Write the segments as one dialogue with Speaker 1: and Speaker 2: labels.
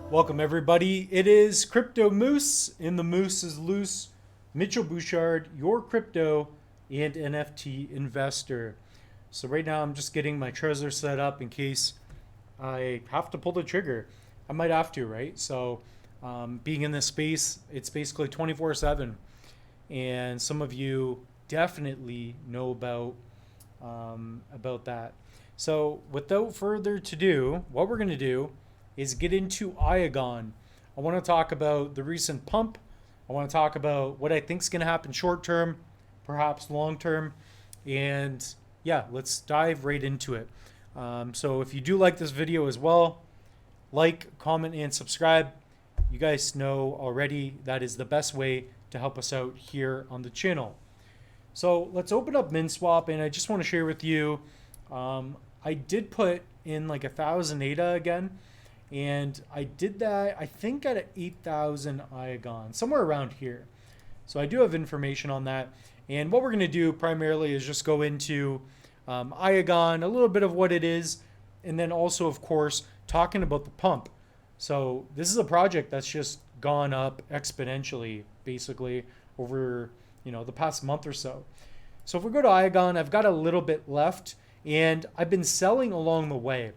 Speaker 1: Welcome everybody. It is Crypto Moose, and the moose is loose. Mitchell Bouchard, your crypto and NFT investor. So right now I'm just getting my Trezor set up in case I have to pull the trigger. I might have to, right? So being in this space, it's basically 24/7, and some of you definitely know about that. So without further ado, what we're going to do is get into IAGON. I want to talk about the recent pump. I want to talk about what I think is going to happen short term, perhaps long term, and yeah, let's dive right into it. So if you do like this video as well, like, comment, and subscribe. You guys know already that is the best way to help us out here on the channel. So let's open up MinSwap, and I just want to share with you. I did put in like 1,000 ADA again, and I did that I think at 8,000 IAGON, somewhere around here. So I do have information on that, and what we're going to do primarily is just go into IAGON, a little bit of what it is, and then also, of course, talking about the pump. So this is a project that's just gone up exponentially, basically over the past month or so. So if we go to IAGON, I've got a little bit left, and I've been selling along the way.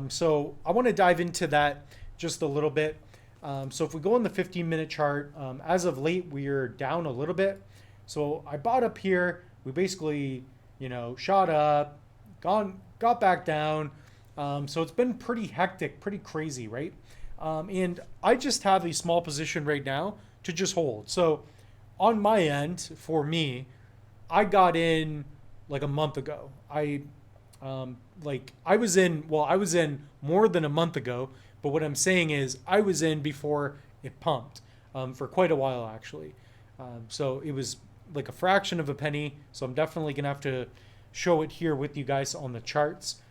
Speaker 1: So I want to dive into that just a little bit. So if we go on the 15-minute chart, as of late, we're down a little bit. So I bought up here. We basically, shot up, got back down. So it's been pretty hectic, pretty crazy, right? And I just have a small position right now to just hold. So on my end, for me, I got in like a month ago. I was in more than a month ago, but what I'm saying is I was in before it pumped for quite a while actually. So it was like a fraction of a penny. So I'm definitely gonna have to show it here with you guys on the charts.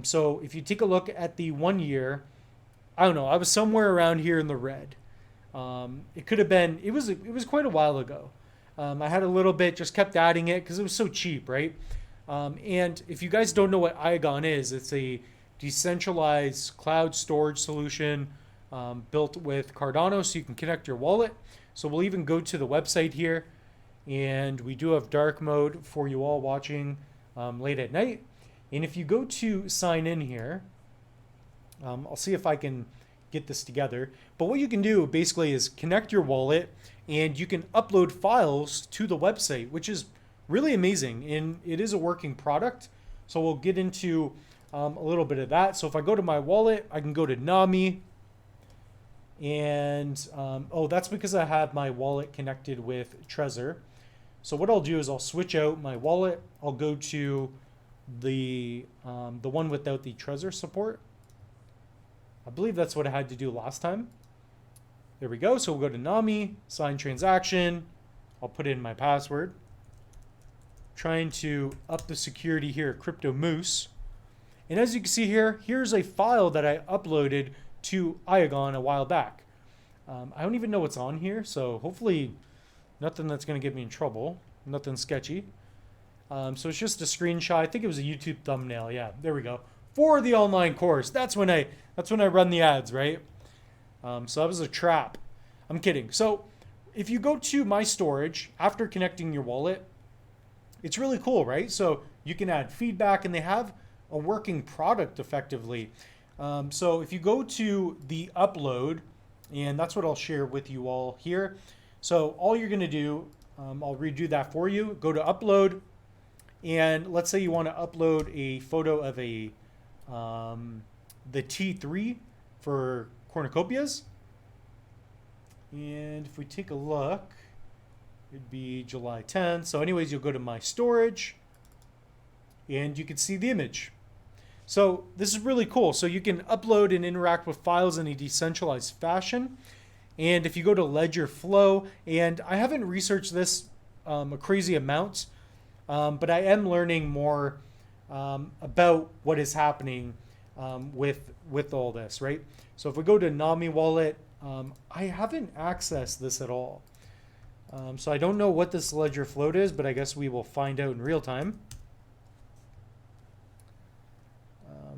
Speaker 1: So if you take a look at the 1 year, I don't know, I was somewhere around here in the red. It could have been, it was quite a while ago. I had a little bit, just kept adding it because it was so cheap, right? And if you guys don't know what IAGON is, it's a decentralized cloud storage solution built with Cardano, so you can connect your wallet. So we'll even go to the website here, and we do have dark mode for you all watching late at night. And if you go to sign in here, I'll see if I can get this together. But what you can do basically is connect your wallet, and you can upload files to the website, which is really amazing, and it is a working product. So we'll get into a little bit of that. So if I go to my wallet, I can go to NAMI, and oh, that's because I have my wallet connected with Trezor. So what I'll do is I'll switch out my wallet. I'll go to the one without the Trezor support. I believe that's what I had to do last time. There we go. So we'll go to NAMI, sign transaction. I'll put in my password. Trying to up the security here at Crypto Moose. And as you can see here, here's a file that I uploaded to IAGON a while back. I don't even know what's on here, so hopefully nothing that's going to get me in trouble. Nothing sketchy. So it's just a screenshot. I think it was a YouTube thumbnail. Yeah, there we go. For the online course. That's when I run the ads, right? So that was a trap. I'm kidding. So if you go to my storage after connecting your wallet, it's really cool, right? So you can add feedback, and they have a working product effectively. So if you go to the upload, and that's what I'll share with you all here. So all you're going to do, I'll redo that for you. Go to upload, and let's say you want to upload a photo of the T3 for cornucopias. And if we take a look, it'd be July 10th. So anyways, you'll go to my storage, and you can see the image. So this is really cool. So you can upload and interact with files in a decentralized fashion. And if you go to Ledger Flow, and I haven't researched this a crazy amount, but I am learning more about what is happening with all this, right? So if we go to NAMI wallet, I haven't accessed this at all. So I don't know what this ledger float is, but I guess we will find out in real time.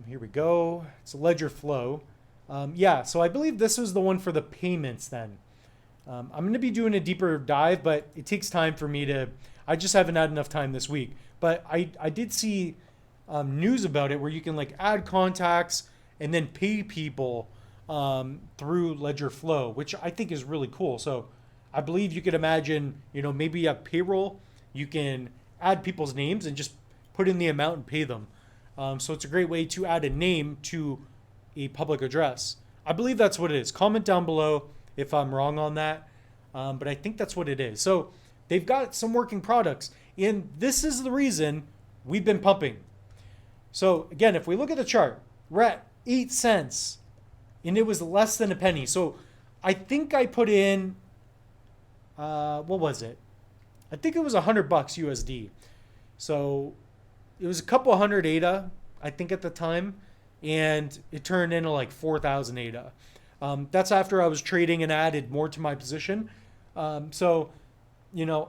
Speaker 1: Here we go. It's a ledger flow. Yeah, so I believe this was the one for the payments then. I'm going to be doing a deeper dive, but it takes time for me to, I just haven't had enough time this week. But I did see news about it where you can like add contacts and then pay people through Ledger Flow, which I think is really cool. So I believe you could imagine, maybe you have payroll, you can add people's names and just put in the amount and pay them. So it's a great way to add a name to a public address. I believe that's what it is. Comment down below if I'm wrong on that. But I think that's what it is. So they've got some working products. And this is the reason we've been pumping. So again, if we look at the chart, we're at 8 cents and it was less than a penny. So I think I put in, what was it? I think it was $100 USD. So it was a couple hundred ADA, I think at the time. And it turned into like 4,000 ADA. That's after I was trading and added more to my position. So,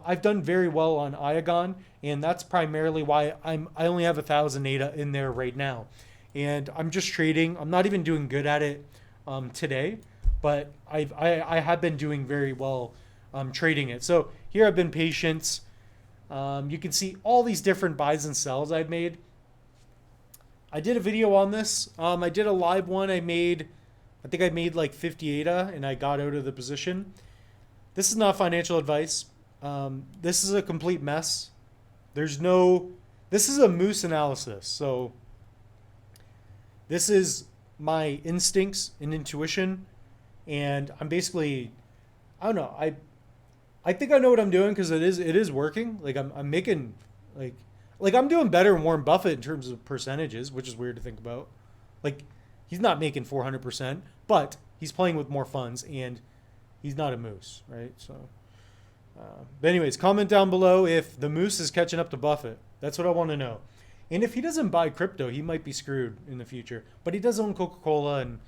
Speaker 1: I've done very well on IAGON, and that's primarily why I only have 1,000 ADA in there right now. And I'm just trading. I'm not even doing good at it today, but I have been doing very well trading it. So here I've been patient. You can see all these different buys and sells I've made. I did a video on this. I did a live one. I think I made like 50 ADA and I got out of the position. This is not financial advice. This is a complete mess. This is a moose analysis. So this is my instincts and intuition. And I'm basically, I don't know. I think I know what I'm doing because it is working. Like I'm making like I'm doing better than Warren Buffett in terms of percentages, which is weird to think about. Like he's not making 400%, but he's playing with more funds and he's not a moose, right? So, but anyways, comment down below if the moose is catching up to Buffett. That's what I want to know. And if he doesn't buy crypto, he might be screwed in the future. But he does own Coca-Cola, and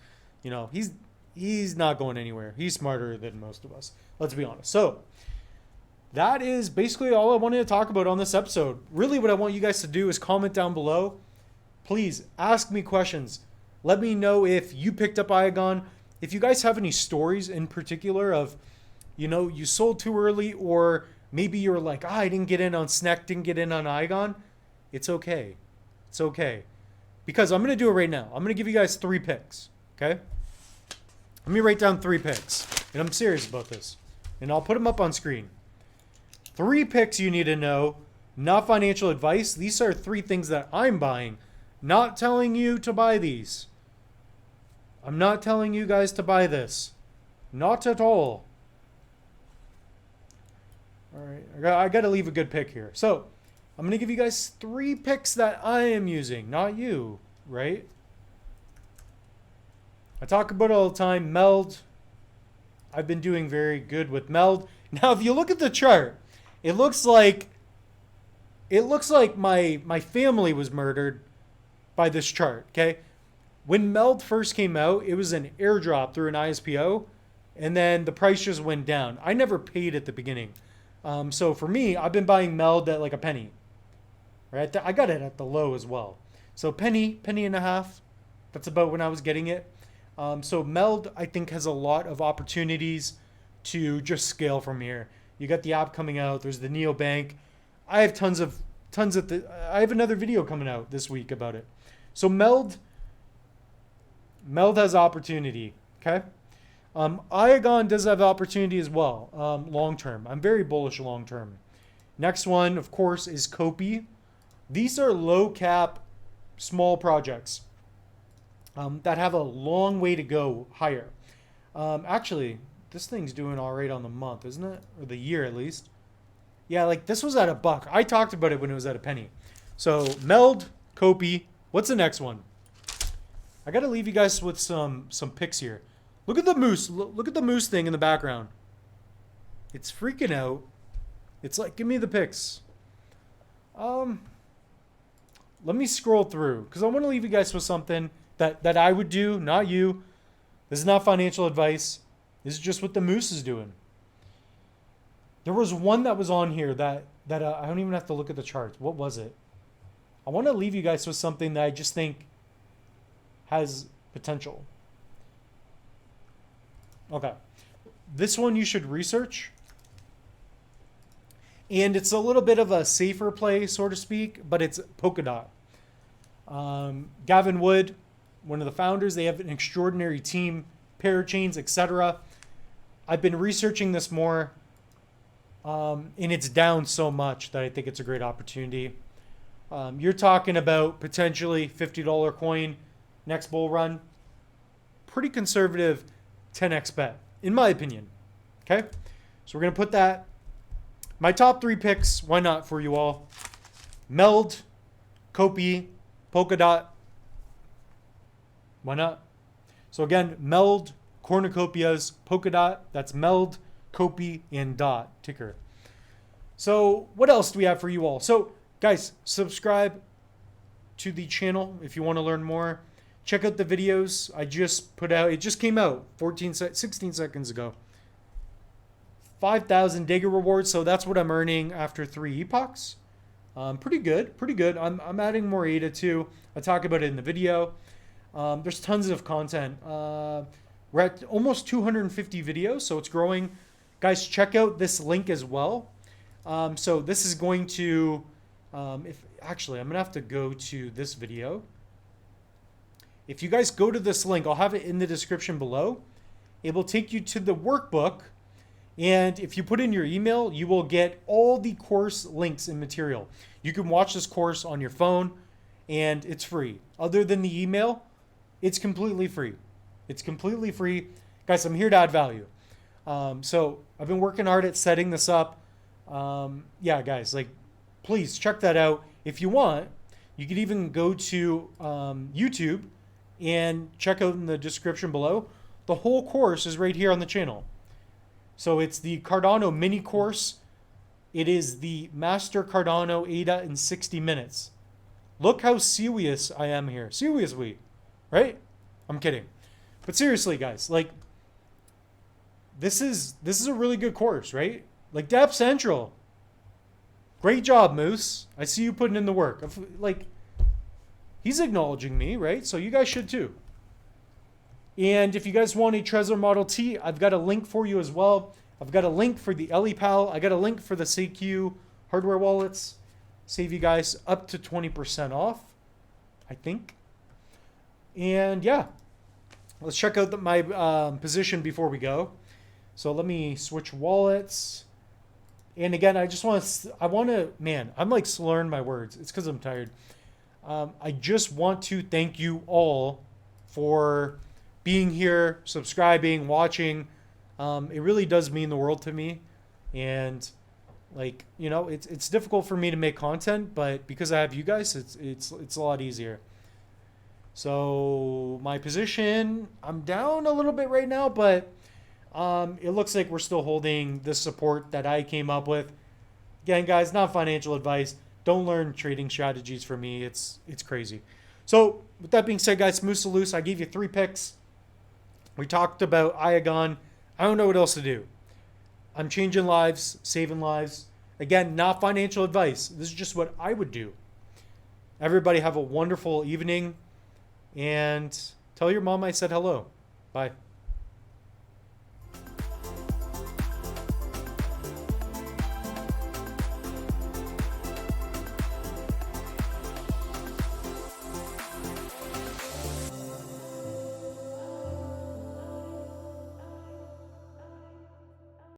Speaker 1: he's not going anywhere. He's smarter than most of us. Let's be honest. So that is basically all I wanted to talk about on this episode. Really, what I want you guys to do is comment down below. Please ask me questions. Let me know if you picked up IAGON. If you guys have any stories in particular of, you sold too early, or maybe you're like, I didn't get in on SNEC, didn't get in on IAGON. It's okay. It's okay. Because I'm going to do it right now. I'm going to give you guys 3 picks. Okay? Let me write down 3 picks. And I'm serious about this. And I'll put them up on screen. 3 picks you need to know. Not financial advice. These are 3 things that I'm buying. Not telling you to buy these. I'm not telling you guys to buy this. Not at all. All right. I got to leave a good pick here. So I'm going to give you guys 3 picks that I am using. Not you. Right? I talk about it all the time. Meld. I've been doing very good with Meld. Now, if you look at the chart, it looks like my family was murdered by this chart, okay? When Meld first came out, it was an airdrop through an ISPO, and then the price just went down. I never paid at the beginning. So for me, I've been buying Meld at like a penny, right? I got it at the low as well. So penny and a half, that's about when I was getting it. So Meld, I think, has a lot of opportunities to just scale from here. You got the app coming out. There's the neobank. I have tons of I have another video coming out this week about it. So Meld has opportunity. Okay. IAGON does have opportunity as well. Long term. I'm very bullish long term. Next one, of course, is Copy. These are low cap, small projects that have a long way to go higher. Actually, this thing's doing all right on the month, isn't it? Or the year at least. Yeah, like this was at $1. I talked about it when it was at a penny. So Meld, Copy. What's the next one? I got to leave you guys with some picks here. Look at the moose. Look at the moose thing in the background. It's freaking out. It's like, give me the picks. Let me scroll through because I want to leave you guys with something that I would do, not you. This is not financial advice. This is just what the moose is doing. There was one that was on here that I don't even have to look at the charts. What was it? I want to leave you guys with something that I just think has potential. Okay. This one you should research. And it's a little bit of a safer play, so to speak, but it's Polkadot. Gavin Wood, one of the founders, they have an extraordinary team, parachains, etc. I've been researching this more, and it's down so much that I think it's a great opportunity. You're talking about potentially $50 coin next bull run. Pretty conservative 10x bet, in my opinion. Okay, so we're going to put that. My top 3 picks, why not for you all? Meld, Copy, Polkadot. Why not? So again, Meld, cornucopias, Polkadot. That's Meld, Copy, and Dot ticker. So what else do we have for you all? So guys, subscribe to the channel if you want to learn more. Check out the videos I just put out. It just came out 16 seconds ago. 5,000 Dega rewards, so that's what I'm earning after 3 epochs. Pretty good, pretty good. I'm adding more ADA too. I talk about it in the video. There's tons of content. We're at almost 250 videos, so it's growing. Guys, check out this link as well. So this is going to, actually, I'm gonna have to go to this video. If you guys go to this link, I'll have it in the description below. It will take you to the workbook. And if you put in your email, you will get all the course links and material. You can watch this course on your phone and it's free. Other than the email, it's completely free. It's completely free. Guys, I'm here to add value. So I've been working hard at setting this up. Yeah, guys, like, please check that out. If you want, you could even go to YouTube and check out in the description below. The whole course is right here on the channel. So it's the Cardano mini course. It is the Master Cardano ADA in 60 minutes. Look how serious I am here. Seriously, right? I'm kidding. But seriously, guys, like, this is a really good course, right? Like, Dap Central. Great job, Moose. I see you putting in the work. Like, he's acknowledging me, right? So you guys should too. And if you guys want a Trezor Model T, I've got a link for you as well. I've got a link for the LEPAL. I got a link for the CQ hardware wallets. Save you guys up to 20% off, I think. And yeah, let's check out my position before we go. So let me switch wallets. And again, I want to, man, I'm like slurring my words. It's because I'm tired. I just want to thank you all for being here, subscribing, watching. It really does mean the world to me. And like, you know, it's difficult for me to make content, but because I have you guys, it's a lot easier. So my position, I'm down a little bit right now, but it looks like we're still holding the support that I came up with. Again, guys, not financial advice. Don't learn trading strategies from me. It's crazy. So with that being said, guys, Moose Loose, I gave you 3 picks. We talked about IAGON. I don't know what else to do. I'm changing lives, saving lives. Again, not financial advice. This is just what I would do. Everybody have a wonderful evening. And tell your mom I said hello. Bye.